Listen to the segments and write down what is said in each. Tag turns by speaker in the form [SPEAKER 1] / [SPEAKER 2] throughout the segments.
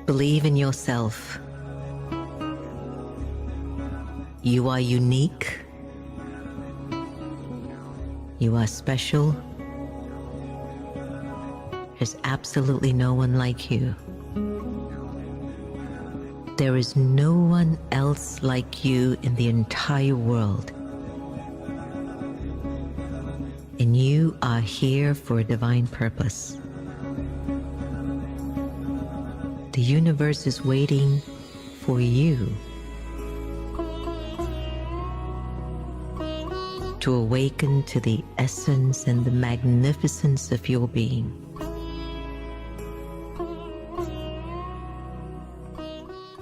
[SPEAKER 1] Believe in yourself. You are unique. You are special. There's absolutely no one like you. There is no one else like you in the entire world. And you are here for a divine purpose. The universe is waiting for you to awaken to the essence and the magnificence of your being.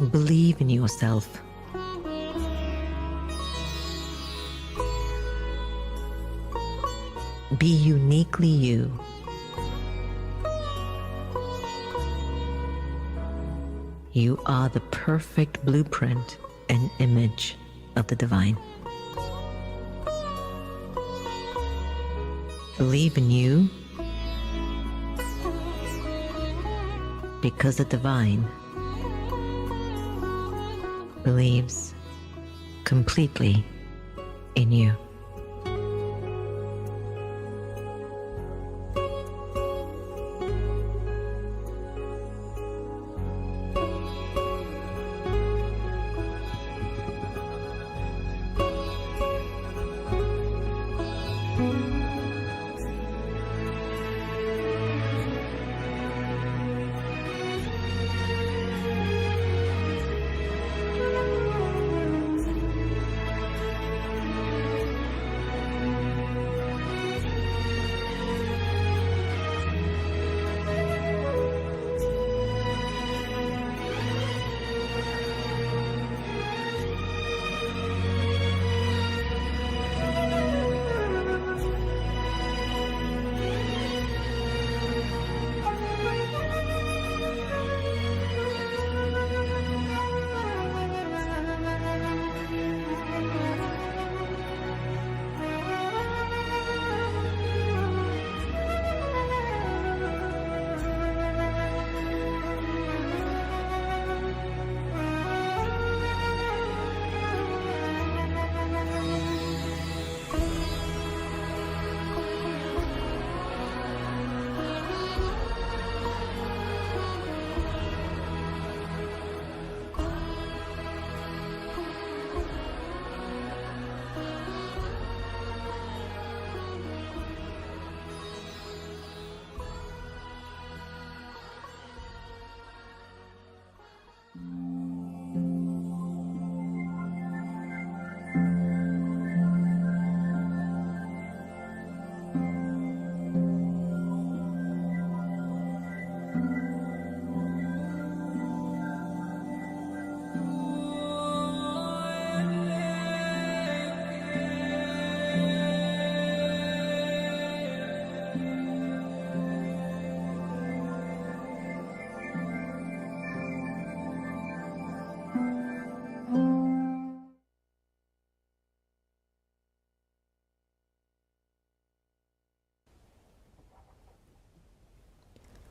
[SPEAKER 1] Believe in yourself. Be uniquely you. You are the perfect blueprint and image of the divine. Believe in you because the divine believes completely in you.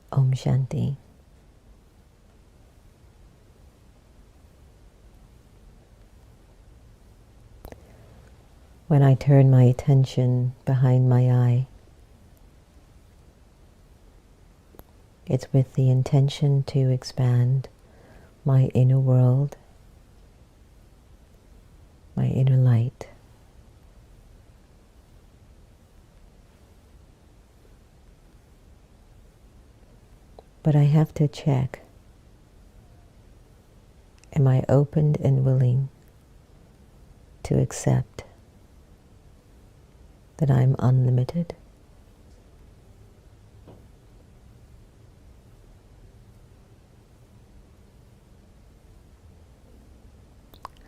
[SPEAKER 1] Om Shanti. When I turn my attention behind my eye, it's with the intention to expand my inner world, my inner light. But I have to check, am I open and willing to accept that I'm unlimited?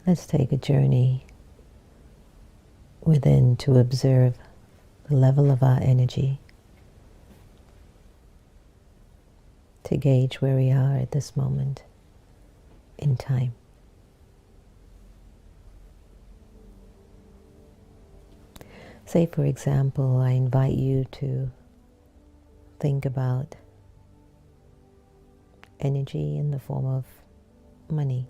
[SPEAKER 1] Let's take a journey within to observe the level of our energy, to gauge where we are at this moment in time. Say, for example, I invite you to think about energy in the form of money.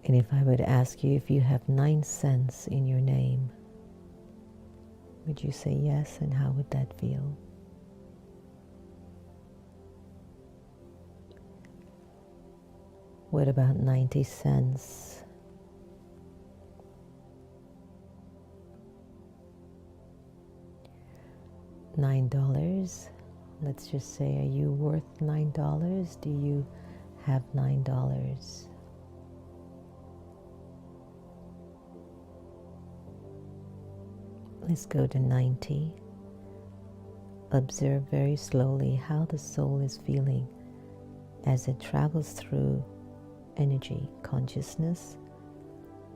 [SPEAKER 1] And if I were to ask you if you have 9 cents in your name, would you say yes, and how would that feel? What about 90 cents? $9. Let's just say, are you worth $9? Do you have $9? Let's go to 90. Observe very slowly how the soul is feeling as it travels through energy, consciousness,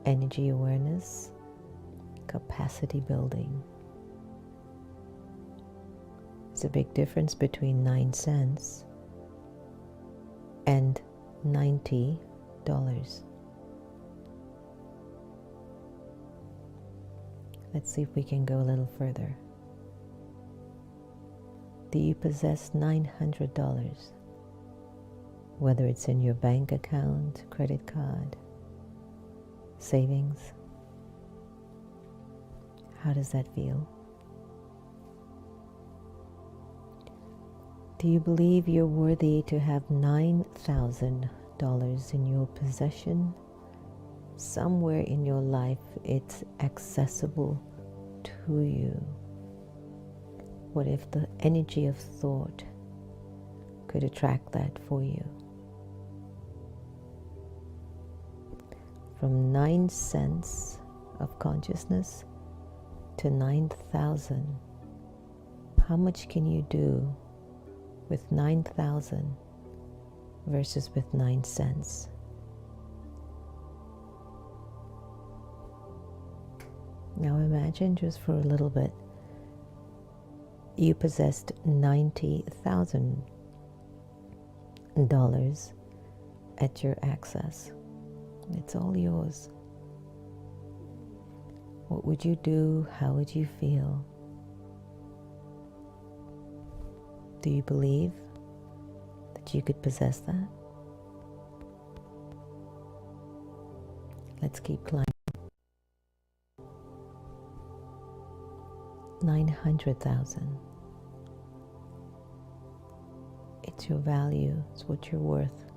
[SPEAKER 1] energy awareness, capacity building. There's a big difference between 9 cents and $90. Let's see if we can go a little further. Do you possess $900? Whether it's in your bank account, credit card, savings. How does that feel? Do you believe you're worthy to have $9,000 in your possession? Somewhere in your life it's accessible to you. What if the energy of thought could attract that for you? From 9 cents of consciousness to 9,000, how much can you do with 9,000 versus with 9 cents? Now imagine just for a little bit, you possessed $90,000 at your access. It's all yours. What would you do? How would you feel? Do you believe that you could possess that? Let's keep climbing. 900,000. It's your value. It's what you're worth.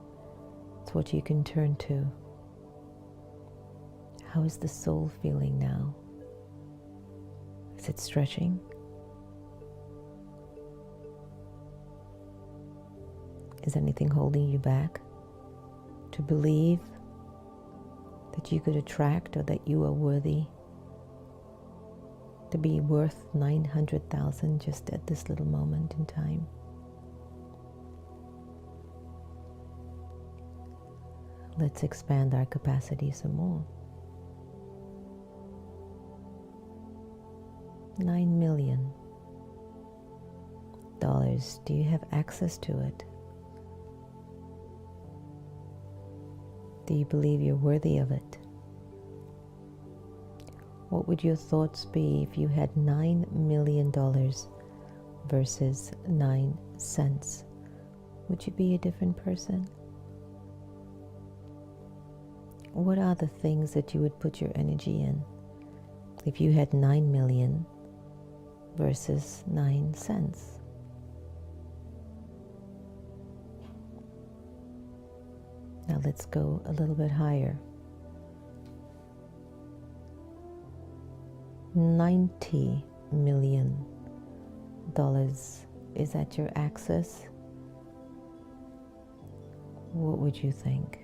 [SPEAKER 1] It's what you can turn to. How is the soul feeling now? Is it stretching? Is anything holding you back to believe that you could attract or that you are worthy to be worth 900,000 just at this little moment in time? Let's expand our capacity some more. $9 million. Do you have access to it? Do you believe you're worthy of it? What would your thoughts be if you had $9 million versus 9 cents? Would you be a different person? What are the things that you would put your energy in if you had 9 million versus 9 cents? Now let's go a little bit higher. $90 million is at your access. What would you think?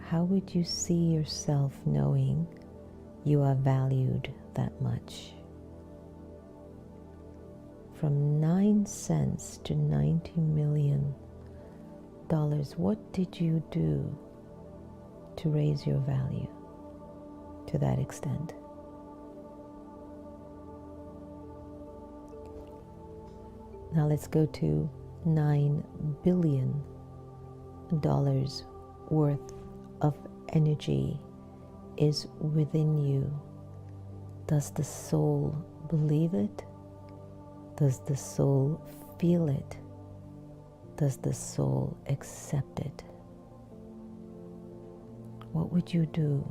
[SPEAKER 1] How would you see yourself knowing you are valued that much? From 9 cents to $90 million, what did you do to raise your value to that extent? Now let's go to $9 billion worth of energy is within you, does the soul believe it? Does the soul feel it? Does the soul accept it? What would you do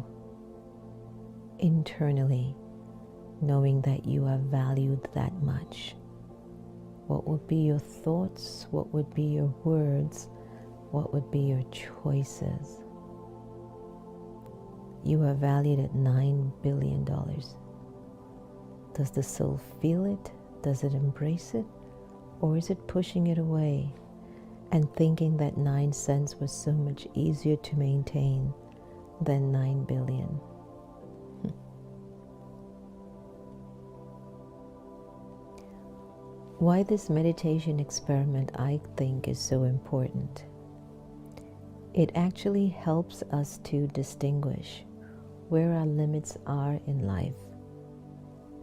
[SPEAKER 1] internally, knowing that you are valued that much? What would be your thoughts? What would be your words? What would be your choices? You are valued at $9 billion. Does the soul feel it? Does it embrace it? Or is it pushing it away and thinking that 9 cents was so much easier to maintain than 9 billion? Why this meditation experiment, I think, is so important. It actually helps us to distinguish where our limits are in life.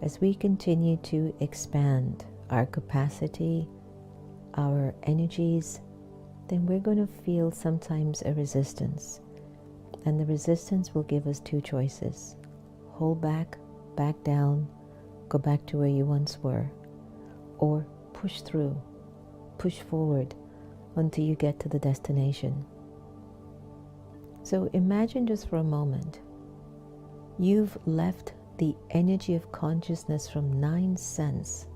[SPEAKER 1] As we continue to expand our capacity, our energies, then we're going to feel sometimes a resistance. And the resistance will give us 2 choices. Hold back, back down, go back to where you once were, or push through, push forward until you get to the destination. So imagine just for a moment, you've left the energy of consciousness from 9 cents,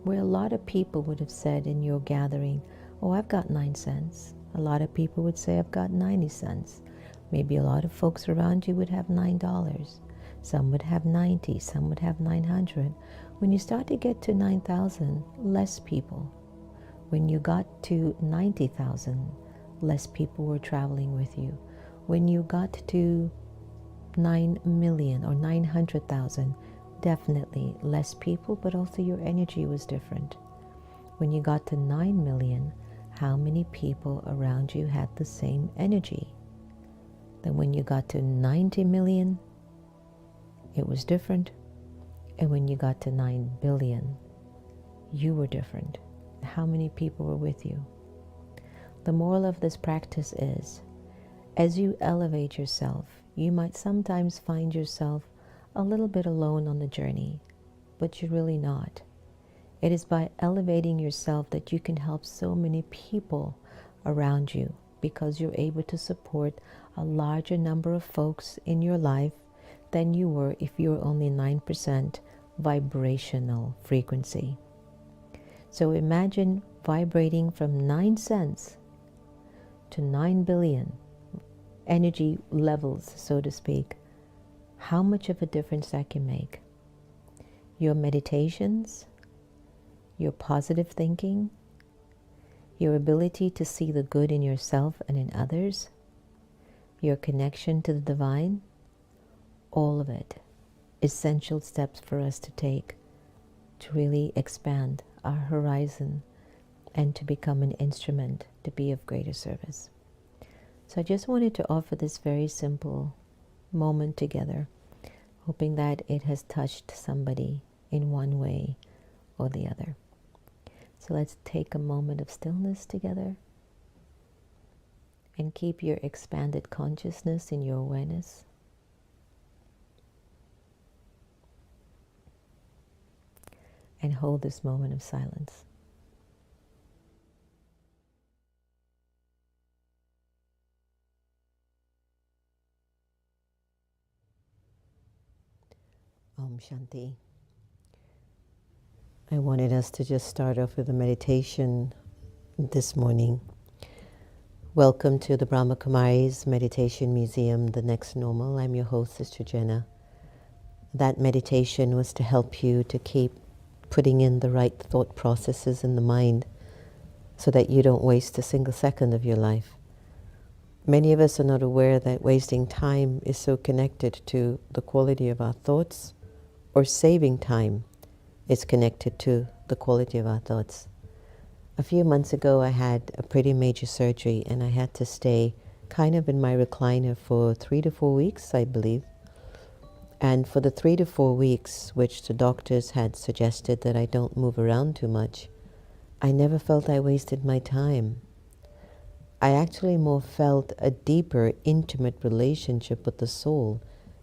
[SPEAKER 1] where a lot of people would have said in your gathering, oh, I've got 9 cents. A lot of people would say, I've got 90 cents. Maybe a lot of folks around you would have $9. Some would have 90, some would have 900. When you start to get to 9,000, less people. When you got to 90,000, less people were traveling with you. When you got to 9 million or 900,000, definitely less people, but also your energy was different. When you got to 9 million, how many people around you had the same energy? Then when you got to 90 million, it was different. And when you got to 9 billion, you were different. How many people were with you? The moral of this practice is, as you elevate yourself, you might sometimes find yourself a little bit alone on the journey, but you're really not. It is by elevating yourself that you can help so many people around you, because you're able to support a larger number of folks in your life than you were if you were only 9% vibrational frequency. So imagine vibrating from 9 cents to 9 billion energy levels, so to speak. How much of a difference that can make. Your meditations, your positive thinking, your ability to see the good in yourself and in others, your connection to the divine, all of it, essential steps for us to take to really expand our horizon and to become an instrument to be of greater service. So I just wanted to offer this very simple moment together, hoping that it has touched somebody in one way or the other. So let's take a moment of stillness together and keep your expanded consciousness in your awareness. And hold this moment of silence. Om Shanti. I wanted us to just start off with a meditation this morning. Welcome to the Brahma Kumaris Meditation Museum, The Next Normal. I'm your host, Sister Jenna. That meditation was to help you to keep putting in the right thought processes in the mind so that you don't waste a single second of your life. Many of us are not aware that wasting time is so connected to the quality of our thoughts, or saving time is connected to the quality of our thoughts. A few months ago, I had a pretty major surgery, and I had to stay kind of in my recliner for 3 to 4 weeks, I believe. And for the 3 to 4 weeks, which the doctors had suggested that I don't move around too much, I never felt I wasted my time. I actually more felt a deeper, intimate relationship with the soul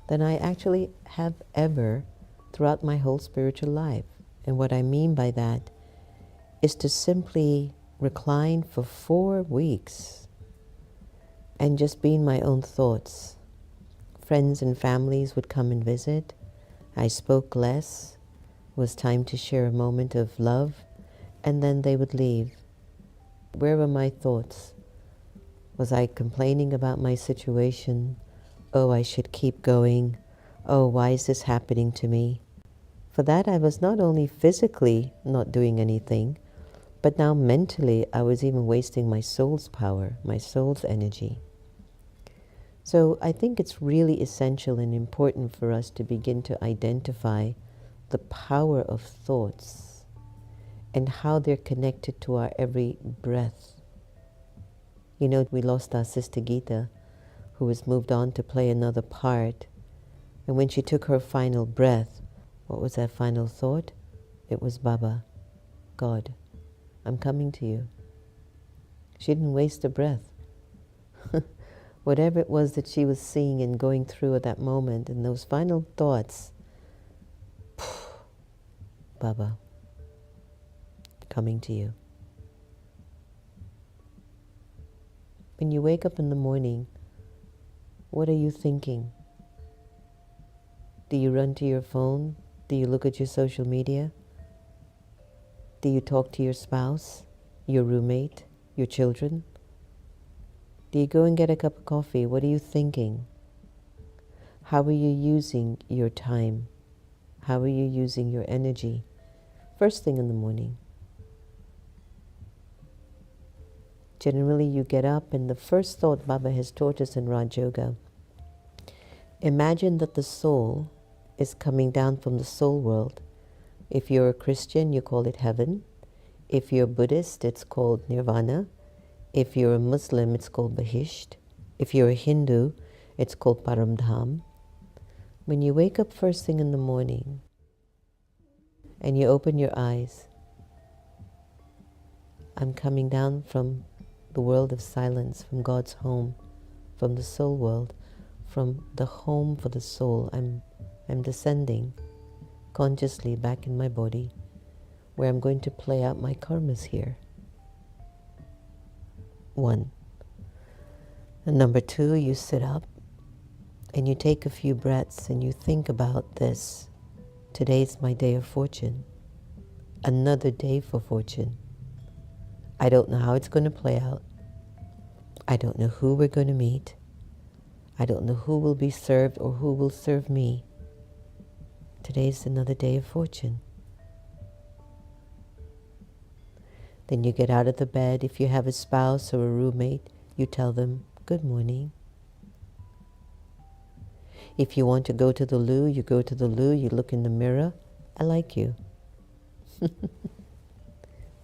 [SPEAKER 1] than I actually have ever throughout my whole spiritual life. And what I mean by that is to simply recline for 4 weeks and just be in my own thoughts. Friends and families would come and visit. I spoke less. It was time to share a moment of love, and then they would leave. Where were my thoughts? Was I complaining about my situation? Oh, I should keep going. Oh, why is this happening to me? For that, I was not only physically not doing anything, but now mentally, I was even wasting my soul's power, my soul's energy. So I think it's really essential and important for us to begin to identify the power of thoughts and how they're connected to our every breath. You know, we lost our sister Gita, who was moved on to play another part. And when she took her final breath, what was that final thought? It was Baba, God, I'm coming to you. She didn't waste a breath. Whatever it was that she was seeing and going through at that moment, and those final thoughts, Baba, coming to you. When you wake up in the morning, what are you thinking? Do you run to your phone? Do you look at your social media? Do you talk to your spouse, your roommate, your children? Do you go and get a cup of coffee? What are you thinking? How are you using your time? How are you using your energy? First thing in the morning. Generally, you get up, and the first thought Baba has taught us in Raj Yoga, imagine that the soul is coming down from the soul world. If you're a Christian, you call it heaven. If you're Buddhist, it's called nirvana. If you're a Muslim, it's called Bahisht. If you're a Hindu, it's called Paramdham. When you wake up first thing in the morning and you open your eyes, I'm coming down from the world of silence, from God's home, from the soul world, from the home for the soul. I'm descending consciously back in my body, where I'm going to play out my karmas here. 1. And number 2, you sit up and you take a few breaths and you think about this. Today's my day of fortune. Another day for fortune. I don't know how it's going to play out. I don't know who we're going to meet. I don't know who will be served or who will serve me. Today's another day of fortune. Then you get out of the bed. If you have a spouse or a roommate, you tell them, good morning. If you want to go to the loo, you go to the loo, you look in the mirror. I like you.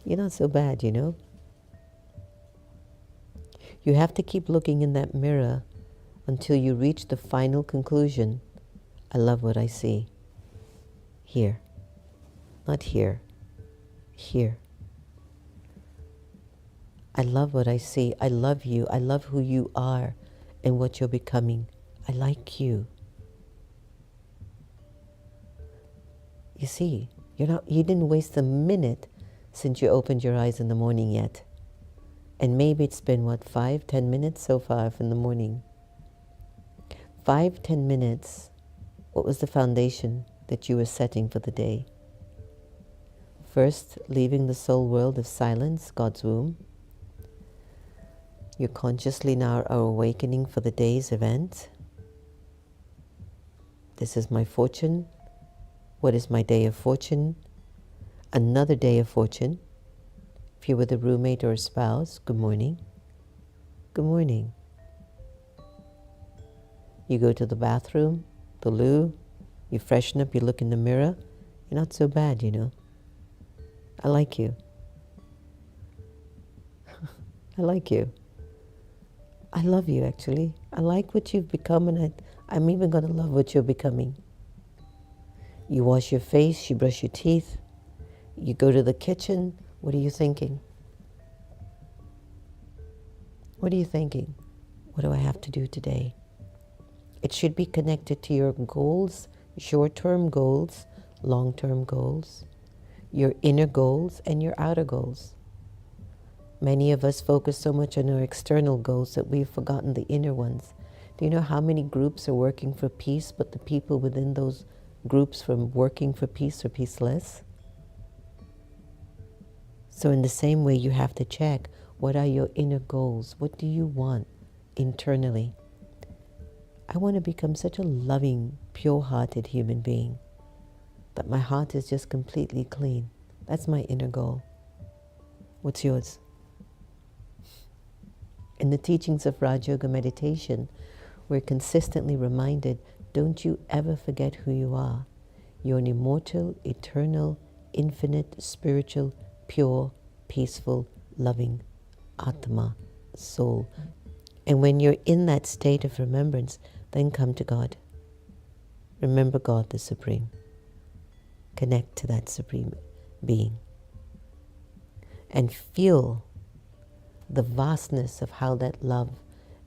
[SPEAKER 1] You're not so bad, you know. You have to keep looking in that mirror until you reach the final conclusion. I love what I see. Here. Not here. Here. I love what I see. I love you. I love who you are and what you're becoming. I like you. You see, you didn't waste a minute since you opened your eyes in the morning yet. And maybe it's been, 5-10 minutes so far in the morning. 5-10 minutes, what was the foundation that you were setting for the day? First, leaving the soul world of silence, God's womb. You consciously now are awakening for the day's event. This is my fortune. What is my day of fortune? Another day of fortune. If you're with a roommate or a spouse, good morning. Good morning. You go to the bathroom, the loo, you freshen up, you look in the mirror. You're not so bad, you know. I like you. I like you. I love you, actually. I like what you've become, and I'm even going to love what you're becoming. You wash your face, you brush your teeth, you go to the kitchen. What are you thinking? What are you thinking? What do I have to do today? It should be connected to your goals, short-term goals, long-term goals, your inner goals and your outer goals. Many of us focus so much on our external goals that we've forgotten the inner ones. Do you know how many groups are working for peace, but the people within those groups from working for peace are peaceless? So in the same way, you have to check, what are your inner goals? What do you want internally? I want to become such a loving, pure-hearted human being that my heart is just completely clean. That's my inner goal. What's yours? In the teachings of Raj Yoga meditation, we're consistently reminded, don't you ever forget who you are. You're an immortal, eternal, infinite, spiritual, pure, peaceful, loving Atma, soul. And when you're in that state of remembrance, then come to God. Remember God, the Supreme. Connect to that Supreme Being. And feel the vastness of how that love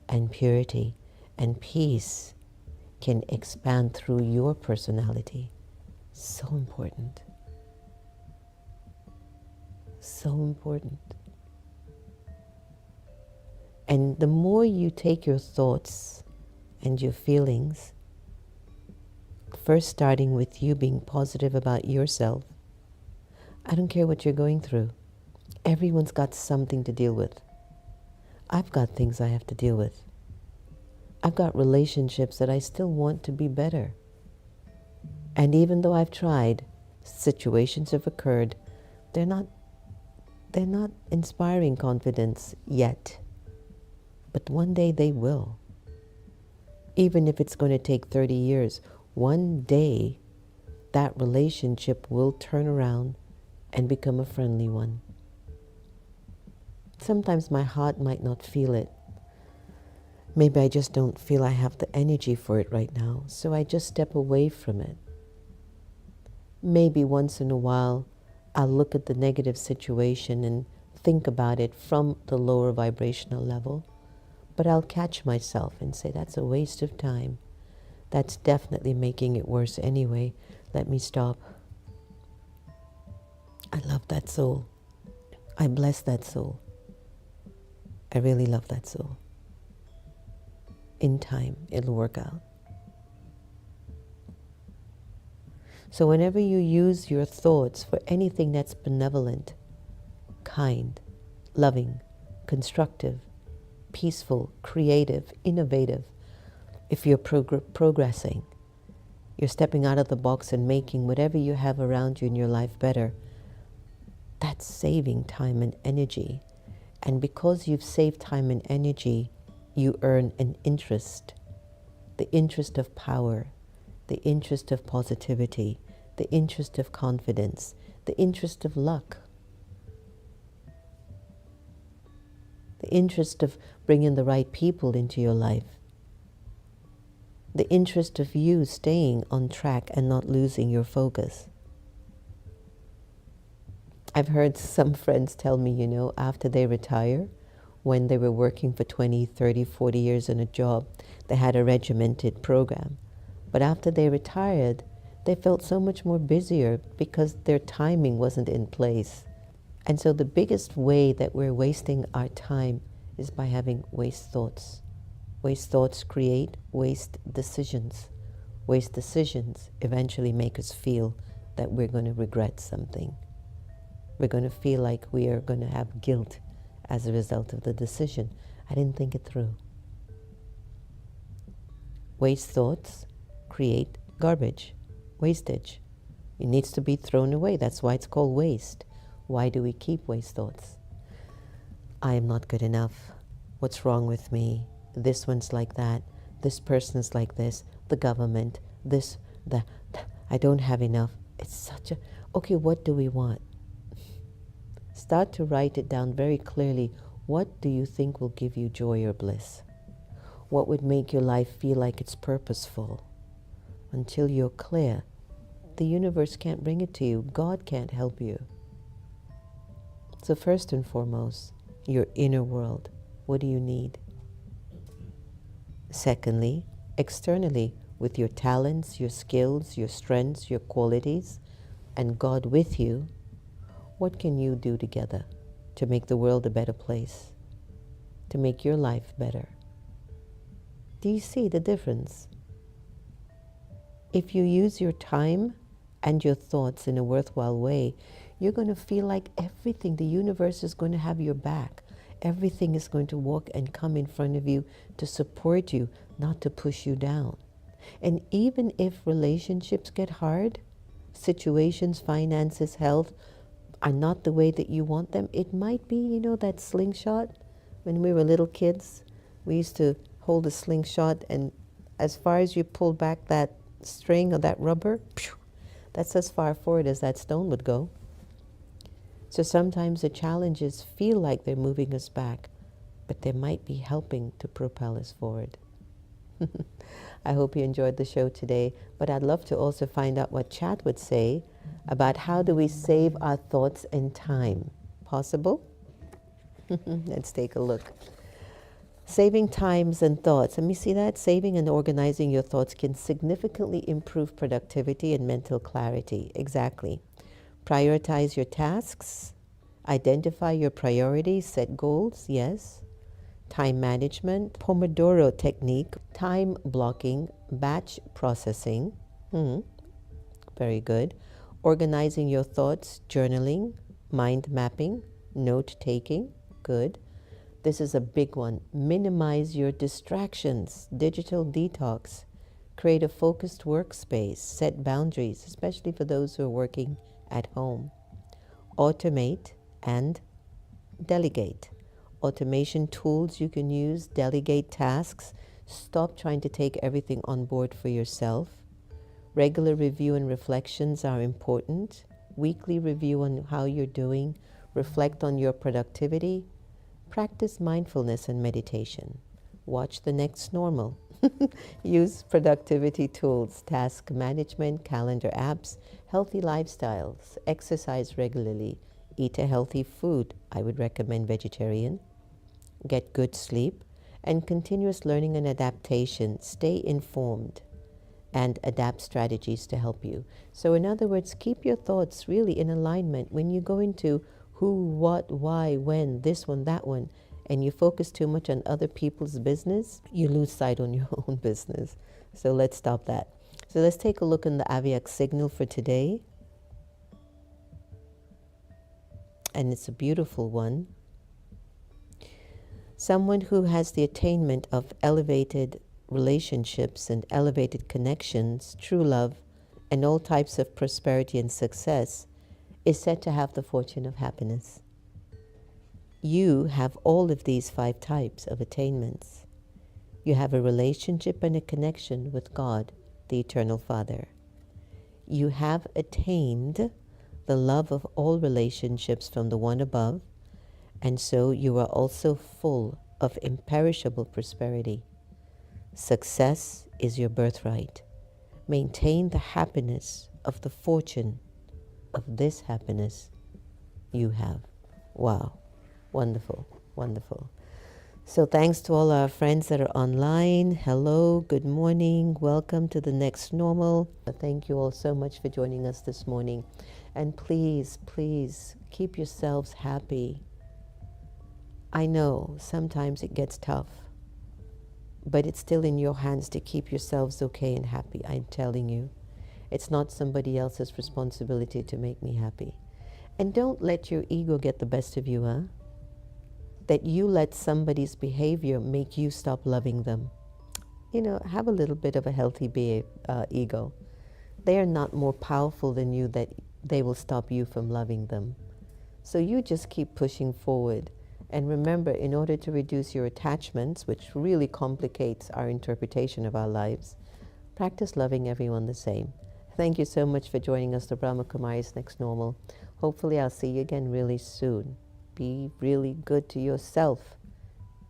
[SPEAKER 1] and purity and peace can expand through your personality. So important. So important. And the more you take your thoughts and your feelings, first starting with you being positive about yourself. I don't care what you're going through. Everyone's got something to deal with. I've got things I have to deal with. I've got relationships that I still want to be better. And even though I've tried, situations have occurred, they're not inspiring confidence yet. But one day they will. Even if it's going to take 30 years, one day that relationship will turn around and become a friendly one. Sometimes my heart might not feel it. Maybe I just don't feel I have the energy for it right now, so I just step away from it. Maybe once in a while, I'll look at the negative situation and think about it from the lower vibrational level, but I'll catch myself and say, that's a waste of time. That's definitely making it worse anyway. Let me stop. I love that soul. I bless that soul. I really love that soul. In time, it'll work out. So whenever you use your thoughts for anything that's benevolent, kind, loving, constructive, peaceful, creative, innovative, if you're progressing, you're stepping out of the box and making whatever you have around you in your life better, that's saving time and energy. And because you've saved time and energy, you earn an interest, the interest of power, the interest of positivity, the interest of confidence, the interest of luck, the interest of bringing the right people into your life, the interest of you staying on track and not losing your focus. I've heard some friends tell me, after they retire, when they were working for 20, 30, 40 years in a job, they had a regimented program. But after they retired, they felt so much more busier because their timing wasn't in place. And so the biggest way that we're wasting our time is by having waste thoughts. Waste thoughts create waste decisions. Waste decisions eventually make us feel that we're going to regret something. We're going to feel like we are going to have guilt as a result of the decision. I didn't think it through. Waste thoughts create garbage, wastage. It needs to be thrown away. That's why it's called waste. Why do we keep waste thoughts? I am not good enough. What's wrong with me? This one's like that. This person's like this. The government, this, that. I don't have enough. It's such a... Okay, what do we want? Start to write it down very clearly. What do you think will give you joy or bliss? What would make your life feel like it's purposeful? Until you're clear, the universe can't bring it to you. God can't help you. So first and foremost, your inner world. What do you need? Secondly, externally with your talents, your skills, your strengths, your qualities, and God with you, what can you do together to make the world a better place, to make your life better? Do you see the difference? If you use your time and your thoughts in a worthwhile way, you're going to feel like everything, the universe is going to have your back. Everything is going to walk and come in front of you to support you, not to push you down. And even if relationships get hard, situations, finances, health are not the way that you want them, it might be, you know, that slingshot. When we were little kids, we used to hold a slingshot, and as far as you pull back that string or that rubber, that's as far forward as that stone would go. So sometimes the challenges feel like they're moving us back, but they might be helping to propel us forward. I hope you enjoyed the show today, but I'd love to also find out what Chad would say about how do we save our thoughts and time. Possible? Let's take a look. Saving times and thoughts. Let me see that. Saving and organizing your thoughts can significantly improve productivity and mental clarity. Exactly. Prioritize your tasks. Identify your priorities. Set goals. Yes. Time management. Pomodoro technique. Time blocking. Batch processing. Very good. Organizing your thoughts. Journaling. Mind mapping. Note taking. Good. This is a big one. Minimize your distractions, digital detox. Create a focused workspace. Set boundaries, especially for those who are working at home. Automate and delegate. Automation tools you can use, delegate tasks. Stop trying to take everything on board for yourself. Regular review and reflections are important. Weekly review on how you're doing. Reflect on your productivity. Practice mindfulness and meditation. Watch The Next Normal. Use productivity tools, task management, calendar apps, healthy lifestyles, exercise regularly, eat a healthy food. I would recommend vegetarian. Get good sleep, and continuous learning and adaptation. Stay informed and adapt strategies to help you. So in other words, keep your thoughts really in alignment. When you go into who, what, why, when, this one, that one, and you focus too much on other people's business, you lose sight on your own business. So let's stop that. So let's take a look in the Aviak signal for today. And it's a beautiful one. Someone who has the attainment of elevated relationships and elevated connections, true love, and all types of prosperity and success is said to have the fortune of happiness. You have all of these 5 types of attainments. You have a relationship and a connection with God, the Eternal Father. You have attained the love of all relationships from the one above, and so you are also full of imperishable prosperity. Success is your birthright. Maintain the happiness of the fortune of this happiness you have. Wow. Wonderful. Wonderful. So thanks to all our friends that are online. Hello. Good morning. Welcome to The Next Normal. Thank you all so much for joining us this morning. And please, please keep yourselves happy. I know sometimes it gets tough, but it's still in your hands to keep yourselves okay and happy. I'm telling you. It's not somebody else's responsibility to make me happy. And don't let your ego get the best of you, huh? That you let somebody's behavior make you stop loving them. You know, have a little bit of a healthy ego. They are not more powerful than you that they will stop you from loving them. So you just keep pushing forward. And remember, in order to reduce your attachments, which really complicates our interpretation of our lives, practice loving everyone the same. Thank you so much for joining us, the Brahma Kumaris Next Normal. Hopefully I'll see you again really soon. Be really good to yourself.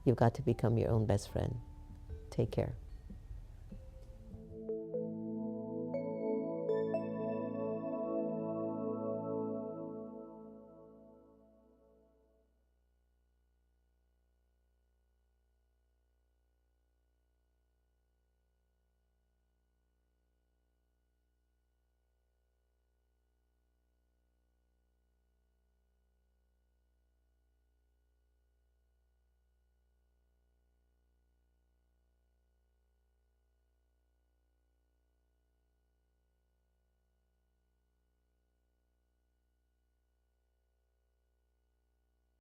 [SPEAKER 1] You've got to become your own best friend. Take care.